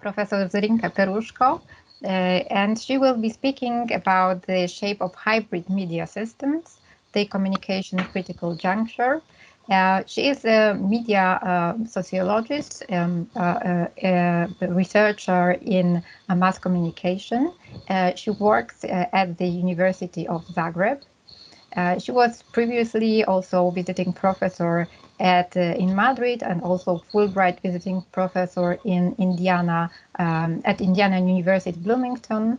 Professor Zrinjka Perusko, and she will be speaking about the shape of hybrid media systems, the communication critical juncture. She is a media sociologist, researcher in mass communication. She works at the University of Zagreb. She was previously also visiting professor in Madrid and also Fulbright visiting professor in Indiana at Indiana University Bloomington.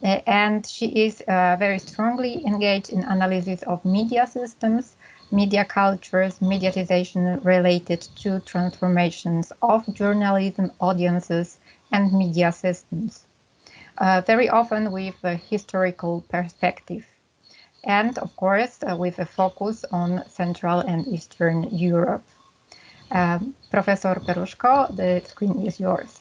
And she is very strongly engaged in analysis of media systems, media cultures, mediatization related to transformations of journalism, audiences, and media systems, very often with a historical perspective. And of course, with a focus on Central and Eastern Europe. Professor Perusko, the screen is yours.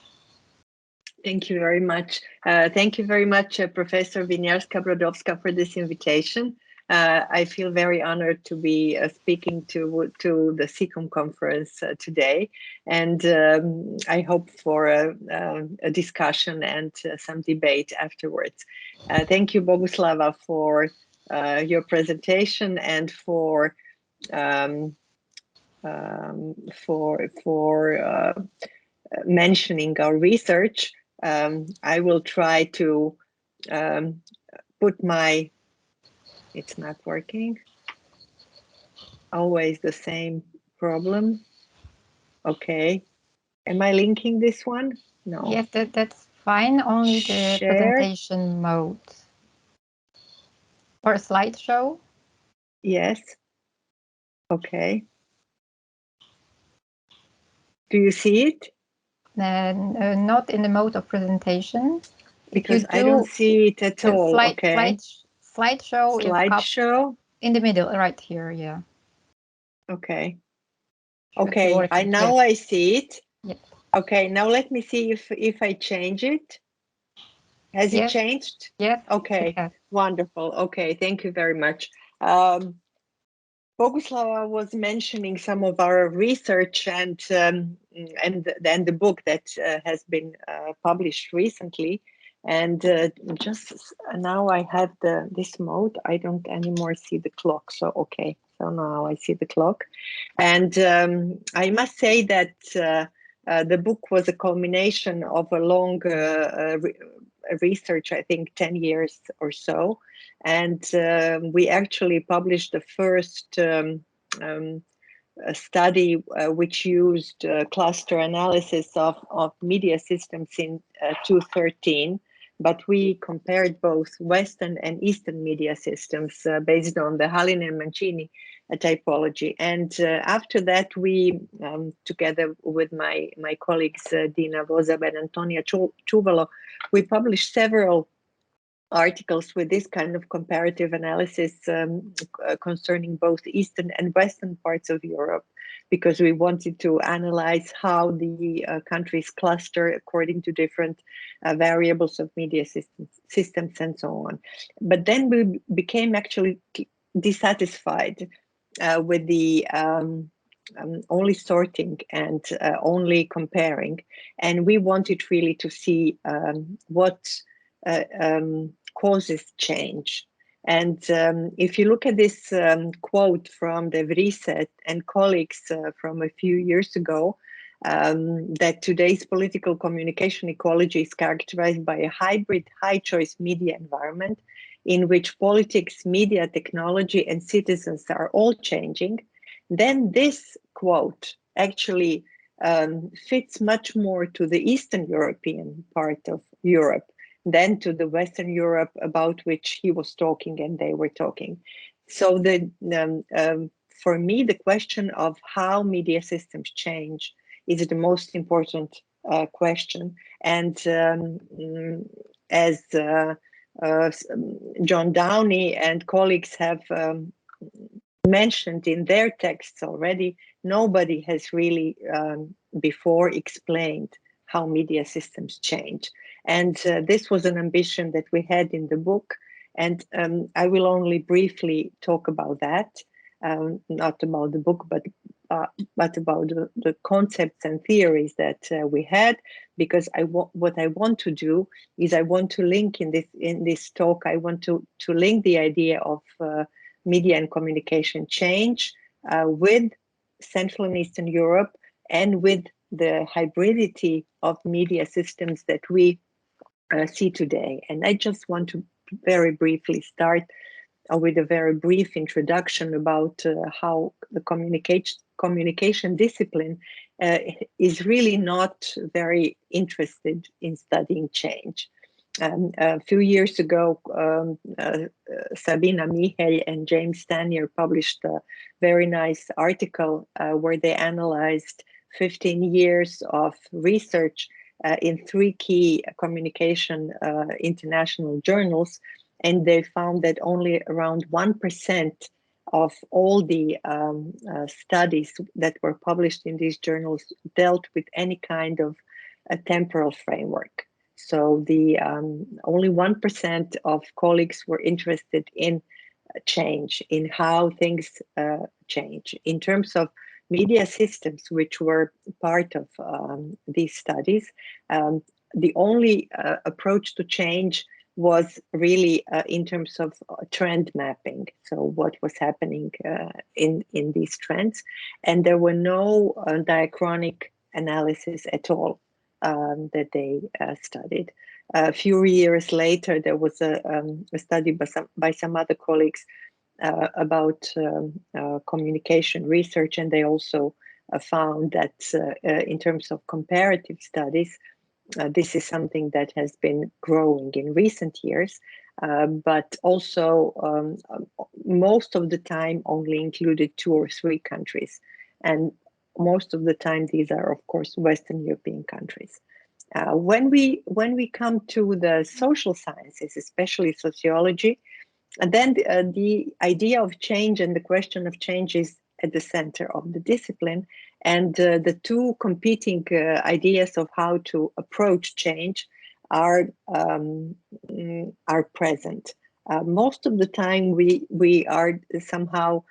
Thank you very much. Thank you very much, Professor Winiarska-Brodowska, for this invitation. I feel very honored to be speaking to the CEECOM conference today, and I hope for a discussion and some debate afterwards. Thank you, Boguslava, for your presentation and for mentioning our research. I will try to put my, it's not working. Always the same problem. Okay. Am I linking this one? No. Yes, that's fine. Only the Share. Presentation mode. Or slideshow? Yes. Okay. Do you see it? Not in the mode of presentation. Because I don't see it at all. Okay. Slideshow is up in the middle, right here. Yeah. Okay. Okay. I see it. Yes. Okay. Now let me see if I change it. Has it changed? Yes. Okay. Wonderful. Okay. Thank you very much. Boguslava was mentioning some of our research and the book that has been published recently. And just now I have this mode. I don't anymore see the clock. So, okay. So now I see the clock. And I must say that the book was a culmination of a long research, I think 10 years or so. And we actually published the first study which used cluster analysis of media systems in 2013. But we compared both Western and Eastern media systems based on the Hallin and Mancini typology. And after that, we, together with my colleagues, Dina Vozab and Antonia Čuvalo, we published several articles with this kind of comparative analysis concerning both Eastern and Western parts of Europe, because we wanted to analyze how the countries cluster according to different variables of media systems and so on. But then we became actually dissatisfied with the only sorting and only comparing. And we wanted really to see what causes change. And if you look at this quote from De Vrieset and colleagues from a few years ago, that today's political communication ecology is characterized by a hybrid high-choice media environment in which politics, media, technology, and citizens are all changing, then this quote actually fits much more to the Eastern European part of Europe than to the Western Europe about which he was talking and they were talking. So for me, the question of how media systems change is the most important question. And as John Downey and colleagues have mentioned in their texts already, nobody has really before explained how media systems change. And this was an ambition that we had in the book. And I will only briefly talk about that, not about the book, but but about the concepts and theories that we had. Because what I want to do is I want to link in this talk. I want to link the idea of media and communication change with Central and Eastern Europe, and with the hybridity of media systems that we see today. And I just want to very briefly start with a very brief introduction about how the communication discipline is really not very interested in studying change. A few years ago, Sabina Michel and James Stanier published a very nice article where they analyzed 15 years of research in 3 key communication international journals, and they found that only around 1% of all the studies that were published in these journals dealt with any kind of a temporal framework. So the only 1% of colleagues were interested in change, in how things change. In terms of media systems, which were part of these studies, the only approach to change was really in terms of trend mapping. So what was happening in these trends, and there were no diachronic analysis at all that they studied. A few years later, there was a study by some other colleagues about communication research, and they also found that in terms of comparative studies, this is something that has been growing in recent years, but also most of the time only included 2 or 3 countries. And most of the time, these are, of course, Western European countries. When we come to the social sciences, especially sociology, and then the idea of change and the question of change is at the center of the discipline. And the 2 competing ideas of how to approach change are present. Most of the time, we are somehow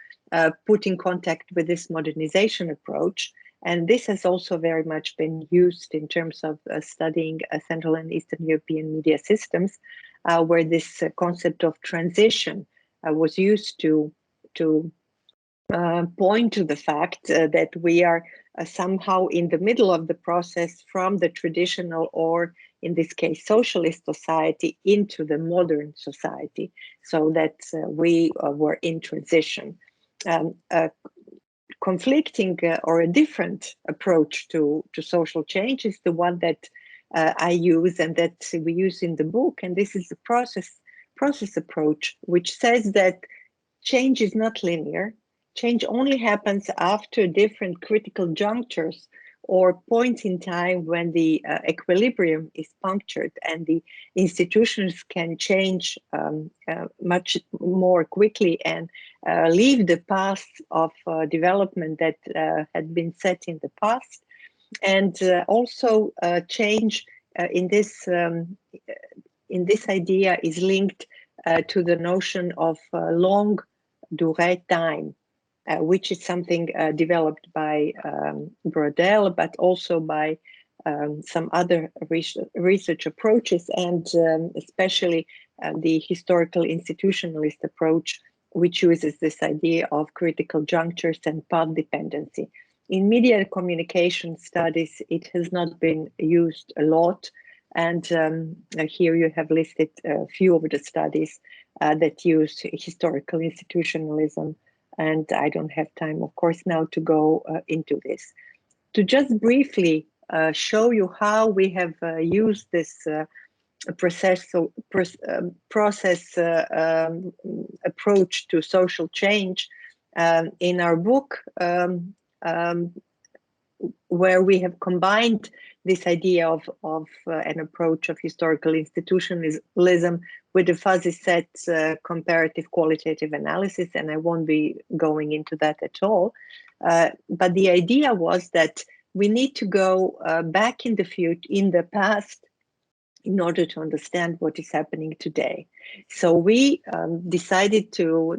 put in contact with this modernization approach. And this has also very much been used in terms of studying Central and Eastern European media systems, where this concept of transition was used to point to the fact that we are somehow in the middle of the process from the traditional, or in this case, socialist society into the modern society, so that we were in transition. Conflicting or a different approach to social change is the one that I use and that we use in the book, and this is the process approach, which says that change is not linear. Change only happens after different critical junctures or points in time when the equilibrium is punctured and the institutions can change much more quickly and leave the path of development that had been set in the past. And also change in this idea is linked to the notion of long durée time, which is something developed by Brodel, but also by some other research approaches, and especially the historical institutionalist approach, which uses this idea of critical junctures and path dependency. In media communication studies, it has not been used a lot. And here you have listed a few of the studies that use historical institutionalism. And I don't have time, of course, now to go into this. To just briefly show you how we have used this process approach to social change in our book, where we have combined this idea of an approach of historical institutionalism with a fuzzy set comparative qualitative analysis, and I won't be going into that at all. But the idea was that we need to go back in the past in order to understand what is happening today. So we decided to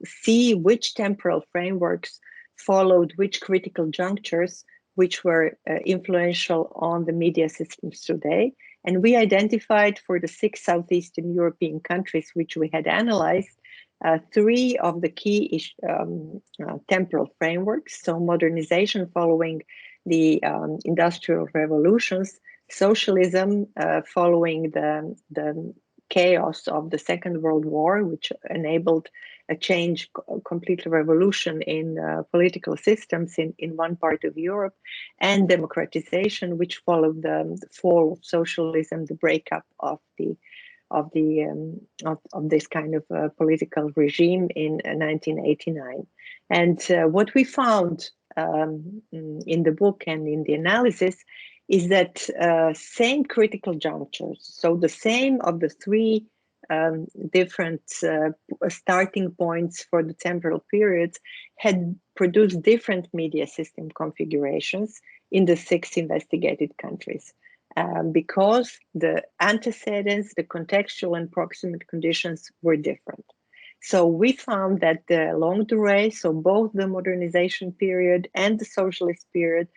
see which temporal frameworks followed which critical junctures which were influential on the media systems today. And we identified for the 6 Southeastern European countries which we had analyzed 3 of the key temporal frameworks. So modernization following the industrial revolutions, socialism following the chaos of the Second World War, which enabled a change, a complete revolution in political systems in one part of Europe, and democratization, which followed the fall of socialism, the breakup of this kind of political regime in 1989. And what we found in the book and in the analysis is that same critical junctures, so the same of the 3 different starting points for the temporal periods, had produced different media system configurations in the 6 investigated countries. Because the antecedents, the contextual and proximate conditions were different. So we found that the longue durée, so both the modernization period and the socialist period,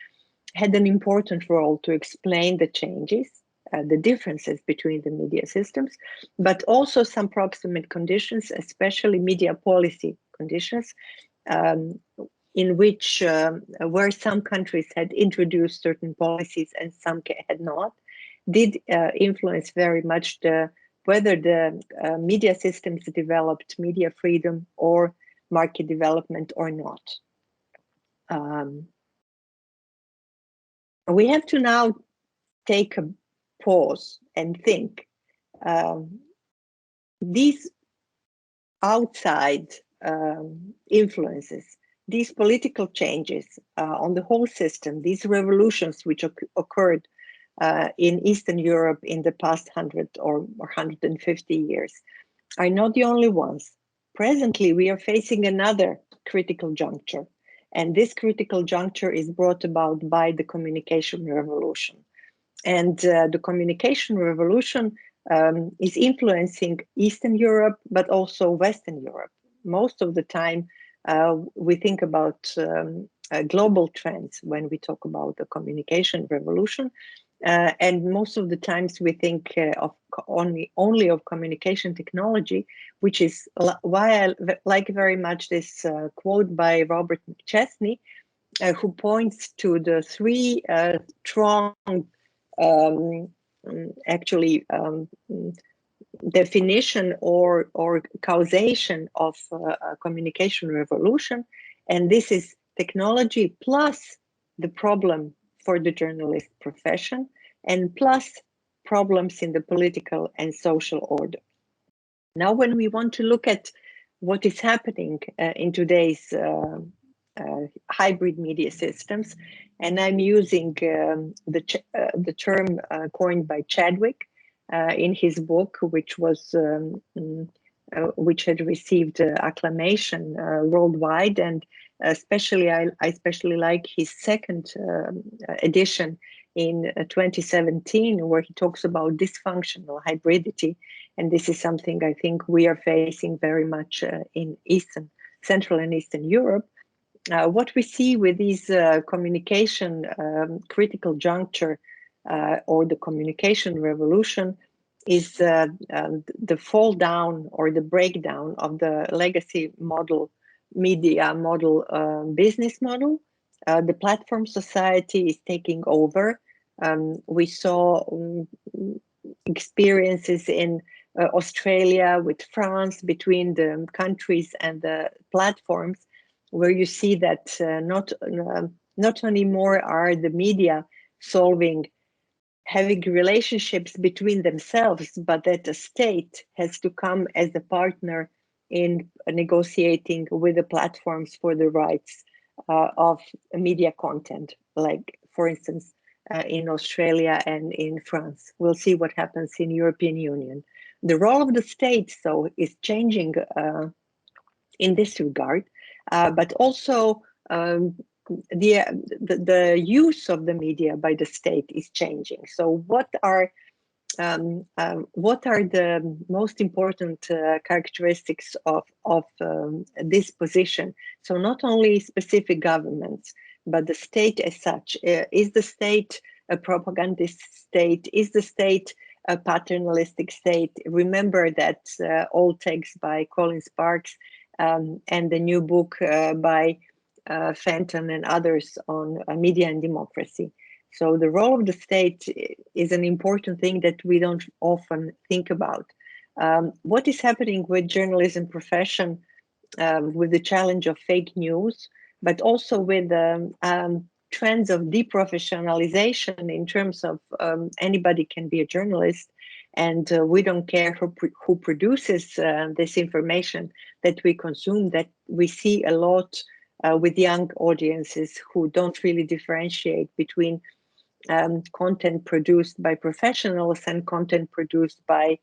had an important role to explain the changes, the differences between the media systems, but also some proximate conditions, especially media policy conditions, in which where some countries had introduced certain policies and some had not, did influence very much whether the media systems developed media freedom or market development or not. We have to now take a pause and think. These outside influences, these political changes on the whole system, these revolutions which occurred in Eastern Europe in the past 100 or 150 years, are not the only ones. Presently, we are facing another critical juncture, and this critical juncture is brought about by the communication revolution. And the communication revolution is influencing Eastern Europe, but also Western Europe. Most of the time, we think about global trends when we talk about the communication revolution. And most of the times we think of only of communication technology, which is why I like very much this quote by Robert McChesney, who points to the 3 strong definition or causation of a communication revolution. And this is technology plus the problem for the journalist profession, and plus problems in the political and social order. Now, when we want to look at what is happening in today's hybrid media systems, and I'm using the term coined by Chadwick in his book, which had received acclamation worldwide, and especially I especially like his second edition in 2017, where he talks about dysfunctional hybridity, and this is something I think we are facing very much in Central and Eastern Europe. What we see with these communication critical juncture or the communication revolution is the fall down or the breakdown of the legacy model, media model, business model. The platform society is taking over. We saw experiences in Australia with France between the countries and the platforms, where you see that not anymore are the media having relationships between themselves, but that the state has to come as a partner in negotiating with the platforms for the rights of media content, like, for instance, in Australia and in France. We'll see what happens in European Union. The role of the state, so, is changing in this regard, but also the use of the media by the state is changing. So what are what are the most important characteristics of this position? So not only specific governments, but the state as such. Is the state a propagandist state? Is the state a paternalistic state? Remember that old text by Colin Sparks and the new book by Fenton and others on media and democracy. So the role of the state is an important thing that we don't often think about. What is happening with journalism profession, with the challenge of fake news, but also with trends of deprofessionalization in terms of anybody can be a journalist, and we don't care who produces this information that we consume, that we see a lot with young audiences who don't really differentiate between content produced by professionals and content produced by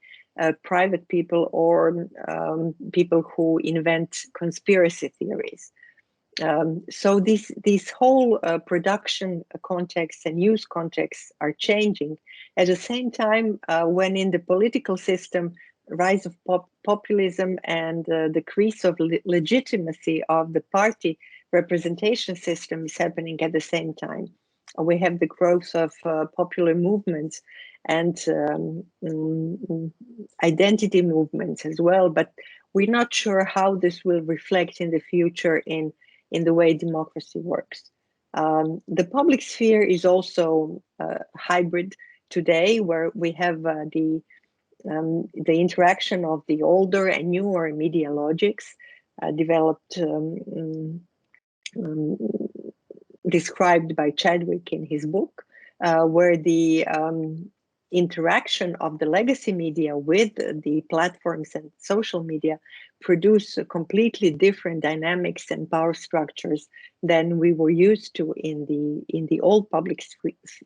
private people or people who invent conspiracy theories. So these whole production contexts and news contexts are changing. At the same time, when in the political system, rise of populism and decrease of legitimacy of the party representation system is happening at the same time. We have the growth of popular movements and identity movements as well, but we're not sure how this will reflect in the future in the way democracy works. The public sphere is also hybrid today, where we have the interaction of the older and newer media logics developed, described by Chadwick in his book, where the interaction of the legacy media with the platforms and social media produce completely different dynamics and power structures than we were used to in the old public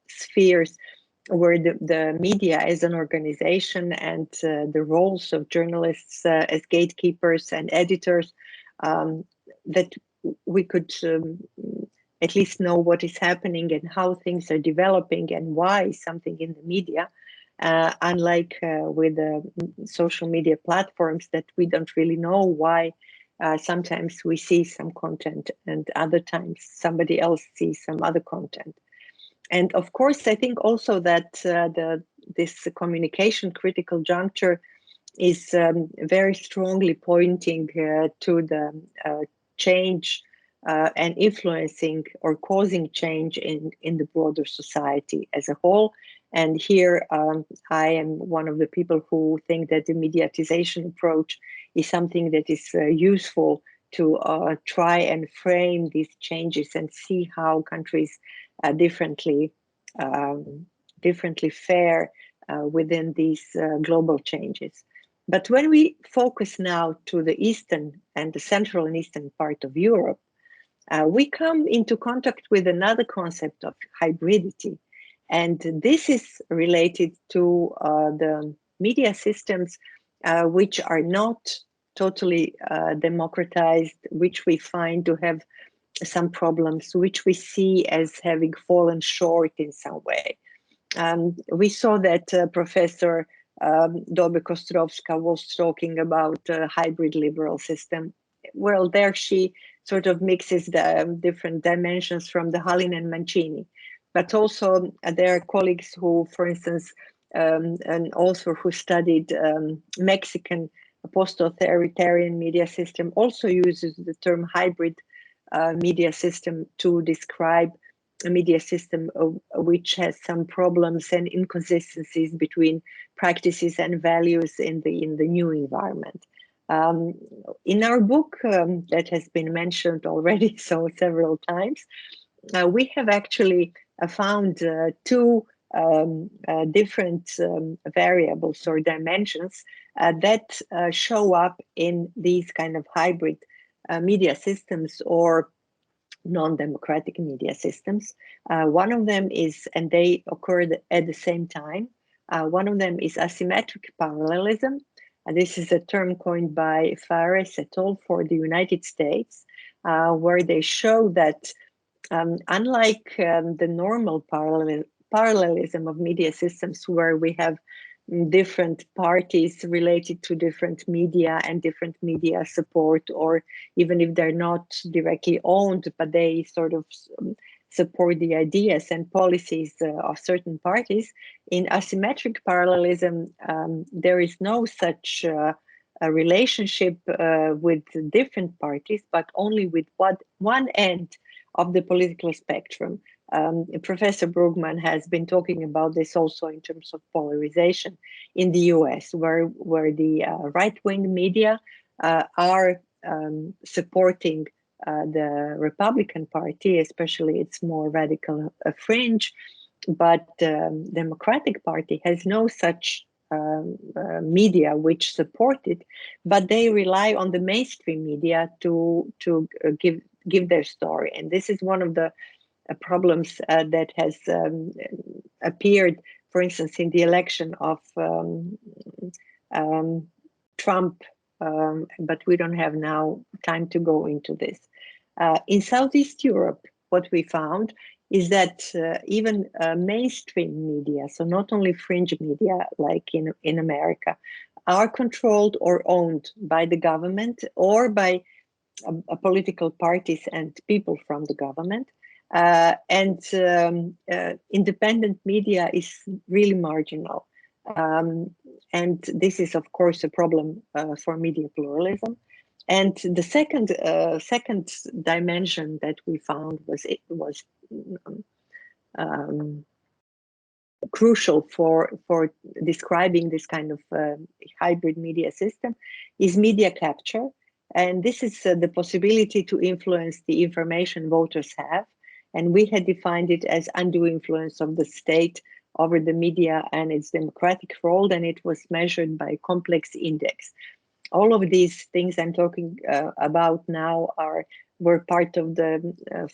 spheres, where the media as an organization and the roles of journalists as gatekeepers and editors, that we could at least know what is happening and how things are developing and why something in the media, unlike with social media platforms that we don't really know why. Sometimes we see some content and other times somebody else sees some other content. And of course, I think also that this communication critical juncture is very strongly pointing to the change and influencing or causing change in the broader society as a whole. And here I am one of the people who think that the mediatization approach is something that is useful to try and frame these changes and see how countries differently fare within these global changes. But when we focus now to the eastern and the central and eastern part of Europe, we come into contact with another concept of hybridity. And this is related to the media systems which are not totally democratized, which we find to have some problems, which we see as having fallen short in some way. We saw that Professor Dobe Kostrovska was talking about a hybrid liberal system. Well, there she sort of mixes the different dimensions from the Hallin and Mancini. But also there are colleagues who, for instance, an author who studied Mexican post-authoritarian media system also uses the term hybrid media system to describe a media system which has some problems and inconsistencies between practices and values in the new environment. In our book that has been mentioned already so several times, we have actually found two different variables or dimensions that show up in these kind of hybrid media systems or non-democratic media systems. One of them is, and they occurred at the same time, one of them is asymmetric parallelism. This is a term coined by Fares et al. For the United States, where they show that unlike the normal parallelism of media systems, where we have different parties related to different media and different media support, or even if they're not directly owned, but they sort of support the ideas and policies of certain parties. In asymmetric parallelism, there is no such a relationship with different parties, but only with one end of the political spectrum. Professor Brugman has been talking about this also in terms of polarization in the US, where the right-wing media are supporting the Republican Party, especially its more radical fringe, but Democratic Party has no such media which support it, but they rely on the mainstream media to give their story. And this is one of the problems that has appeared, for instance, in the election of Trump, but we don't have now time to go into this. In Southeast Europe, what we found is that even mainstream media, so not only fringe media like in America, are controlled or owned by the government or by political parties and people from the government. Independent media is really marginal. And this is, of course, a problem for media pluralism. And the second dimension that we found was crucial for describing this kind of hybrid media system is media capture. And this is the possibility to influence the information voters have. And we had defined it as undue influence of the state over the media and its democratic role, and it was measured by a complex index. All of these things I'm talking about now were part of the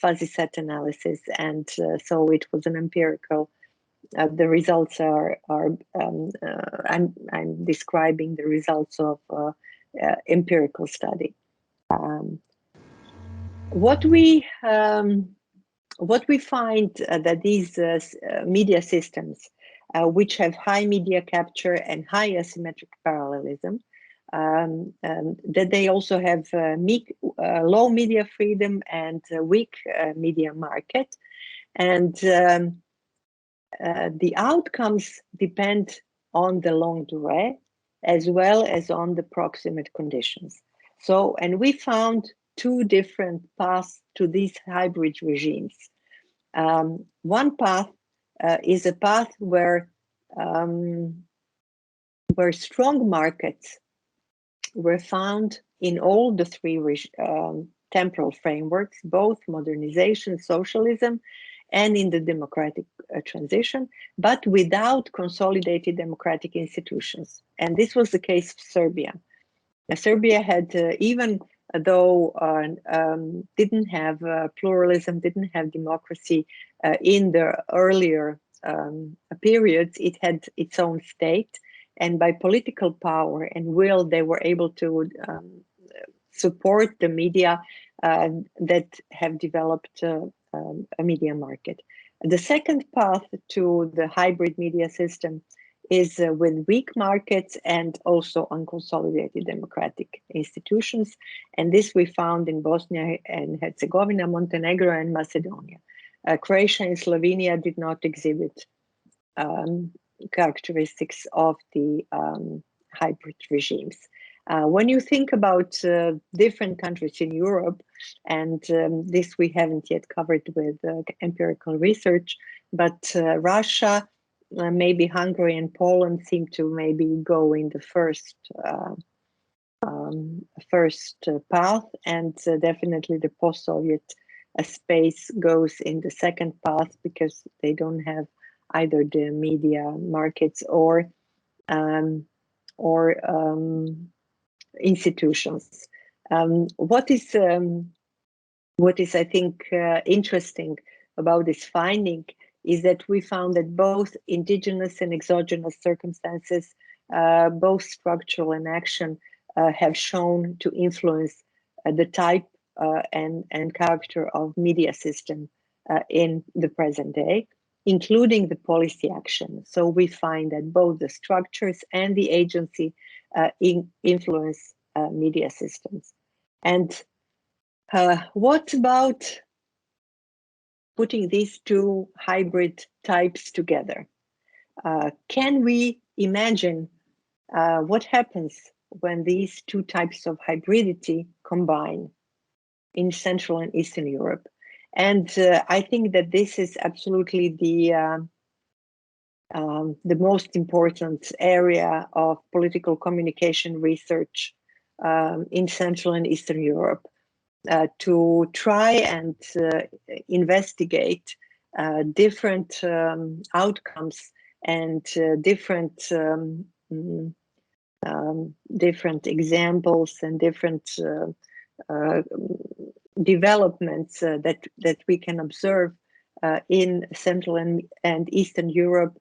fuzzy set analysis, and so it was an empirical. The results are I'm describing the results of empirical study. What we find that these media systems, which have high media capture and high asymmetric parallelism, that they also have low media freedom and weak media market, and the outcomes depend on the longue durée as well as on the proximate conditions. So, and we found two different paths to these hybrid regimes. One path is a path where strong markets were found in all the three temporal frameworks, both modernization, socialism, and in the democratic transition, but without consolidated democratic institutions. And this was the case of Serbia. Serbia had, even though didn't have pluralism, didn't have democracy in the earlier periods, it had its own state. And by political power and will, they were able to support the media that have developed a media market. The second path to the hybrid media system is with weak markets and also unconsolidated democratic institutions. And this we found in Bosnia and Herzegovina, Montenegro, and Macedonia. Croatia and Slovenia did not exhibit characteristics of the hybrid regimes. When you think about different countries in Europe, and this we haven't yet covered with empirical research, but Russia, maybe Hungary and Poland seem to maybe go in the first path, and definitely the post-Soviet space goes in the second path because they don't have either the media markets or institutions. What is I think interesting about this finding is that we found that both indigenous and exogenous circumstances, both structural and action, have shown to influence the type and character of media system in the present day. including the policy action. So we find that both the structures and the agency influence media systems. And what about putting these two hybrid types together? Can we imagine what happens when these two types of hybridity combine in Central and Eastern Europe? And I think that this is absolutely the most important area of political communication research in Central and Eastern Europe, to try and investigate different outcomes and different examples and different developments that we can observe in Central and Eastern Europe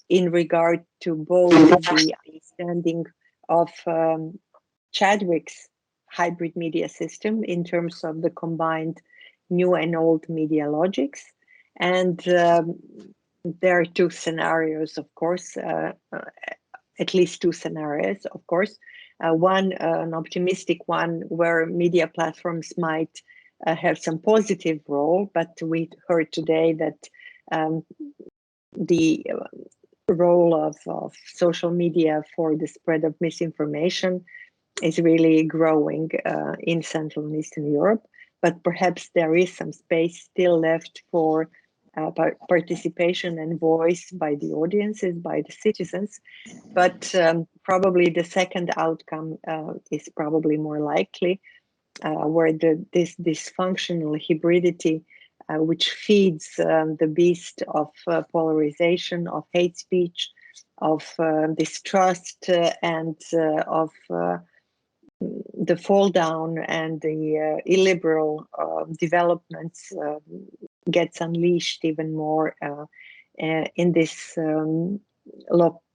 in regard to both the understanding of Chadwick's hybrid media system in terms of the combined new and old media logics. And there are two scenarios, of course, at least two scenarios, of course. One, an optimistic one, where media platforms might have some positive role, but we heard today that the role of social media for the spread of misinformation is really growing in Central and Eastern Europe, but perhaps there is some space still left for participation and voice by the audiences, by the citizens. But probably the second outcome is probably more likely, where this dysfunctional hybridity, which feeds the beast of polarization, of hate speech, of distrust, and of the fall down and the illiberal developments gets unleashed even more in this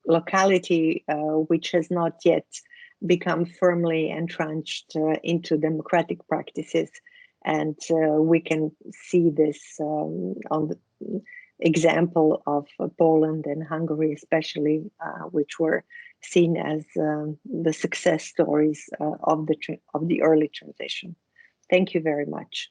locality, which has not yet become firmly entrenched into democratic practices. And we can see this on the example of Poland and Hungary, especially, which were seen as the success stories of the early transition. Thank you very much.